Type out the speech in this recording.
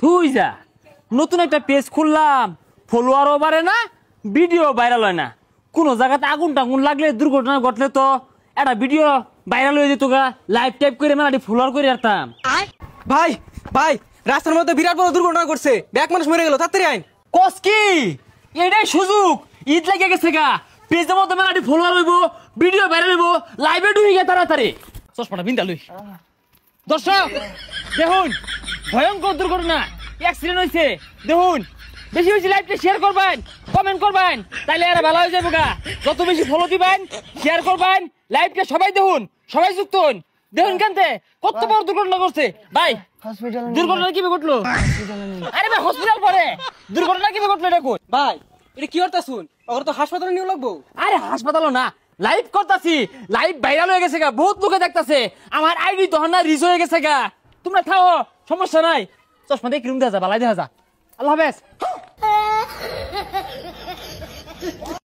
তুই যা নতুন একটা পেজ খুললাম, ফলোয়ারও বাড়ে না, ভিডিও ভাইরাল হয় না। কোন জায়গাতে আগুন টাগুন লাগলে, দুর্ঘটনা ঘটলে তো একটা ভিডিও ভাইরাল হয়ে যেত গা, লাইভ টাইপ করে মানে ফলোয়ার করে আসতাম। ভাই ভাই রাস্তার মধ্যে বিরাট বড় দুর্ঘটনা করছে, ব্যাক মানুষ মরে গেল, তাড়াতাড়ি আইন। কস কি এটাই সুযোগ, ঈদ লাগে গেছে গা, পেজের মধ্যে মেলাটি ফলোয়ার হইব, ভিডিও ভাইরাল হইব, লাইভে ঢুকে গিয়ে তাড়াতাড়ি চশমাটা বিন্দা লই। দর্শক দেখুন, ভয়ঙ্কর দুর্ঘটনা, অ্যাক্সিডেন্ট হয়েছে। দেখুন, বেশি বেশি লাইভটা শেয়ার করবেন, কমেন্ট করবেন, তাইলে এরা ভালো হয়ে যাবে গা। যত বেশি ফলো দিবেন, শেয়ার করবেন, লাইভটা সবাই দেখুন, সবাই যুক্ত হন। দেখুন কেনতে কত বড় দুর্ঘটনা করছে ভাই। দুর্ঘটনা কিভাবে ঘটলো? আরে ভাই হসপিটাল পরে দুর্ঘটনা কিভাবে ঘটলো এটা কই? ভাই এটা কি করতে শুন, ওর তো হাসপাতালে নিয়ে লাগবো। আরে হাসপাতালও না, লাইভ করতাছি, লাইভ ভাইরাল হয়ে গেছে গা, বহুত লোকে দেখতাছে, আমার আইডি তখন না রিচ হয়ে গেছে গা। তোমরা থাও, সমস্যা নাই। চশমা দিয়ে ক্রিম দেখা যা, বালাই দেখা যা। আল্লাহ হাফেজ।